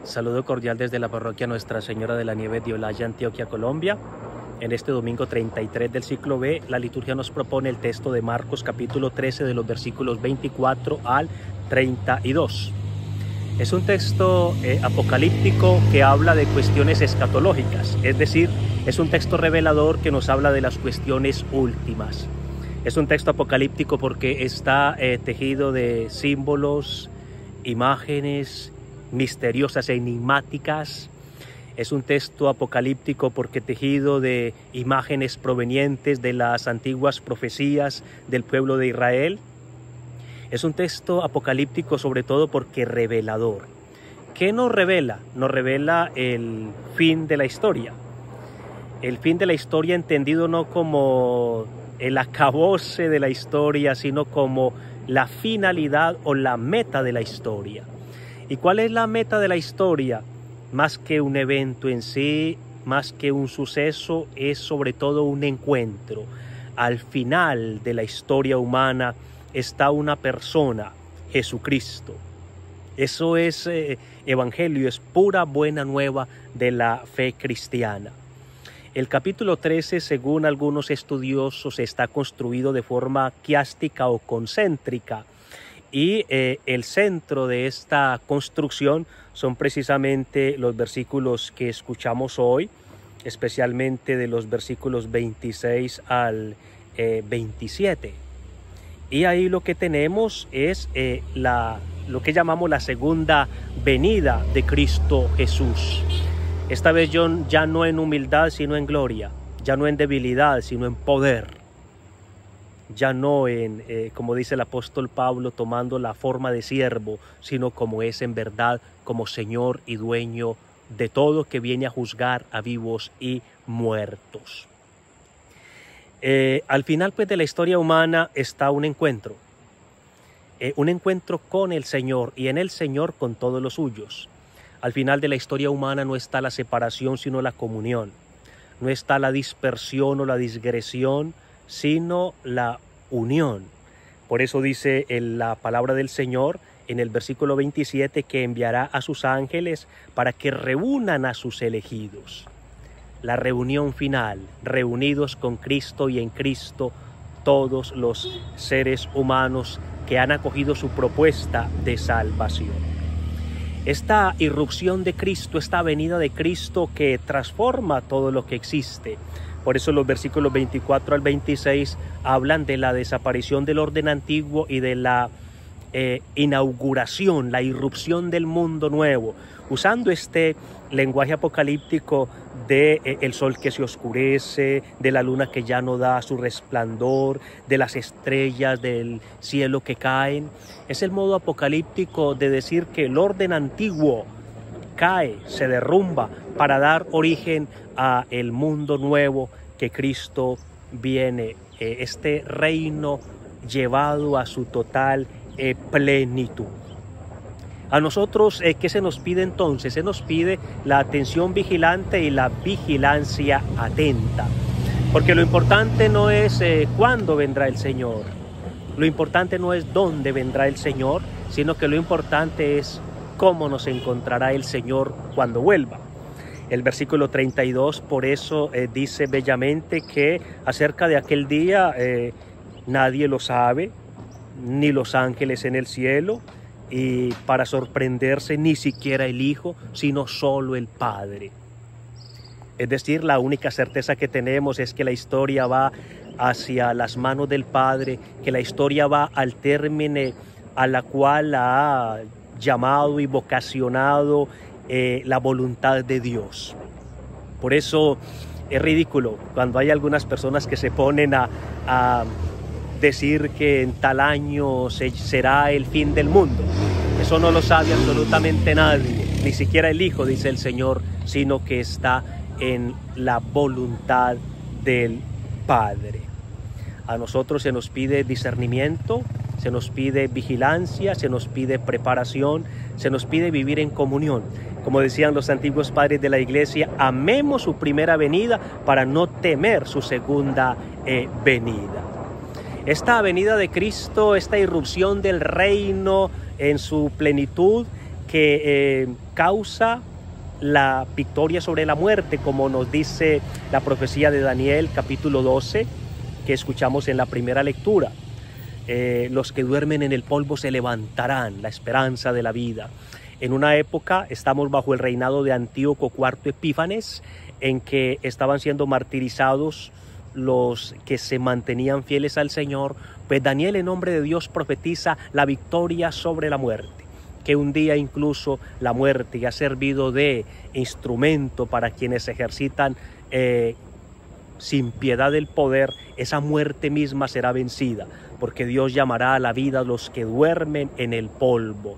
Saludo cordial desde la parroquia Nuestra Señora de la Nieve de Olaya, Antioquia, Colombia. En este domingo 33 del ciclo B, la liturgia nos propone el texto de Marcos capítulo 13 de los versículos 24 al 32. Es un texto apocalíptico que habla de cuestiones escatológicas, es decir, es un texto revelador que nos habla de las cuestiones últimas. Es un texto apocalíptico porque está tejido de símbolos, imágenes misteriosas e enigmáticas. Es un texto apocalíptico porque tejido de imágenes provenientes de las antiguas profecías del pueblo de Israel. Es un texto apocalíptico sobre todo porque revelador. ¿Qué nos revela? Nos revela el fin de la historia. El fin de la historia entendido no como el acabose de la historia, sino como la finalidad o la meta de la historia. ¿Y cuál es la meta de la historia? Más que un evento en sí, más que un suceso, es sobre todo un encuentro. Al final de la historia humana está una persona, Jesucristo. Eso es evangelio, es pura buena nueva de la fe cristiana. El capítulo 13, según algunos estudiosos, está construido de forma quiástica o concéntrica. Y el centro de esta construcción son precisamente los versículos que escuchamos hoy, especialmente de los versículos 26 al 27. Y ahí lo que tenemos es lo que llamamos la segunda venida de Cristo Jesús. Esta vez ya no en humildad, sino en gloria, ya no en debilidad, sino en poder. Ya no en, como dice el apóstol Pablo, tomando la forma de siervo, sino como es en verdad, como Señor y dueño de todo, que viene a juzgar a vivos y muertos. Al final pues de la historia humana está un encuentro con el Señor y en el Señor con todos los suyos. Al final de la historia humana no está la separación, sino la comunión. No está la dispersión o la digresión, sino la unión. Por eso dice en la palabra del Señor en el versículo 27 que enviará a sus ángeles para que reúnan a sus elegidos. La reunión final, reunidos con Cristo y en Cristo todos los seres humanos que han acogido su propuesta de salvación. Esta irrupción de Cristo, esta venida de Cristo que transforma todo lo que existe. Por eso los versículos 24 al 26 hablan de la desaparición del orden antiguo y de la inauguración, la irrupción del mundo nuevo, usando este lenguaje apocalíptico de el sol que se oscurece, de la luna que ya no da su resplandor, de las estrellas del cielo que caen. Es el modo apocalíptico de decir que el orden antiguo cae, se derrumba para dar origen a el mundo nuevo que Cristo viene, este reino llevado a su total plenitud. A nosotros, ¿qué se nos pide entonces? Se nos pide la atención vigilante y la vigilancia atenta. Porque lo importante no es cuándo vendrá el Señor. Lo importante no es dónde vendrá el Señor, sino que lo importante es cómo nos encontrará el Señor cuando vuelva. El versículo 32 por eso dice bellamente que acerca de aquel día nadie lo sabe, ni los ángeles en el cielo, y para sorprenderse ni siquiera el Hijo, sino solo el Padre. Es decir, la única certeza que tenemos es que la historia va hacia las manos del Padre, que la historia va al término a la cual ha llamado y vocacionado la voluntad de Dios. Por eso es ridículo cuando hay algunas personas que se ponen a decir que en tal año será el fin del mundo. Eso no lo sabe absolutamente nadie, ni siquiera el Hijo, dice el Señor, sino que está en la voluntad del Padre. A nosotros se nos pide discernimiento, se nos pide vigilancia, se nos pide preparación, se nos pide vivir en comunión. Como decían los antiguos padres de la iglesia, amemos su primera venida para no temer su segunda venida. Esta venida de Cristo, esta irrupción del reino en su plenitud, que causa la victoria sobre la muerte, como nos dice la profecía de Daniel capítulo 12, que escuchamos en la primera lectura. Los que duermen en el polvo se levantarán, la esperanza de la vida. En una época estamos bajo el reinado de Antíoco IV Epífanes, en que estaban siendo martirizados los que se mantenían fieles al Señor, pues Daniel en nombre de Dios profetiza la victoria sobre la muerte, que un día incluso la muerte ha servido de instrumento para quienes ejercitan sin piedad el poder. Esa muerte misma será vencida, porque Dios llamará a la vida a los que duermen en el polvo,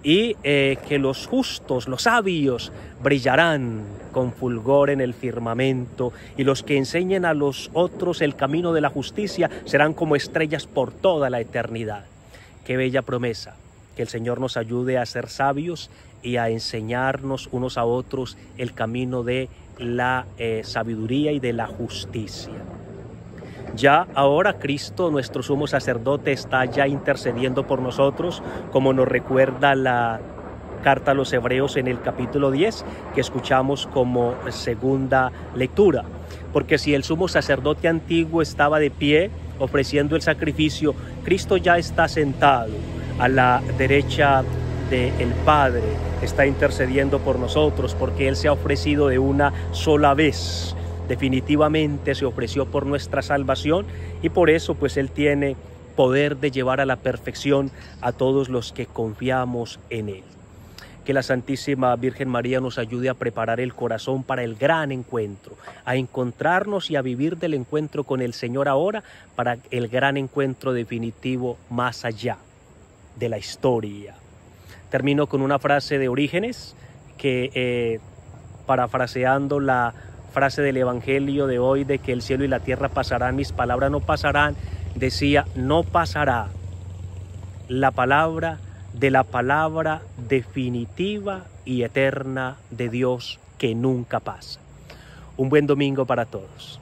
y que los justos, los sabios, brillarán con fulgor en el firmamento, y los que enseñen a los otros el camino de la justicia serán como estrellas por toda la eternidad. Qué bella promesa, que el Señor nos ayude a ser sabios y a enseñarnos unos a otros el camino de la sabiduría y de la justicia. Ya ahora Cristo, nuestro sumo sacerdote, está ya intercediendo por nosotros, como nos recuerda la carta a los Hebreos en el capítulo 10, que escuchamos como segunda lectura. Porque si el sumo sacerdote antiguo estaba de pie ofreciendo el sacrificio, Cristo ya está sentado a la derecha del Padre, está intercediendo por nosotros, porque Él se ha ofrecido de una sola vez. Definitivamente se ofreció por nuestra salvación, y por eso pues Él tiene poder de llevar a la perfección a todos los que confiamos en Él. Que la Santísima Virgen María nos ayude a preparar el corazón para el gran encuentro, a encontrarnos y a vivir del encuentro con el Señor ahora, para el gran encuentro definitivo más allá de la historia. Termino con una frase de Orígenes que, parafraseando la frase del Evangelio de hoy de que el cielo y la tierra pasarán, mis palabras no pasarán, decía: no pasará la palabra de la palabra definitiva y eterna de Dios, que nunca pasa. Un buen domingo para todos.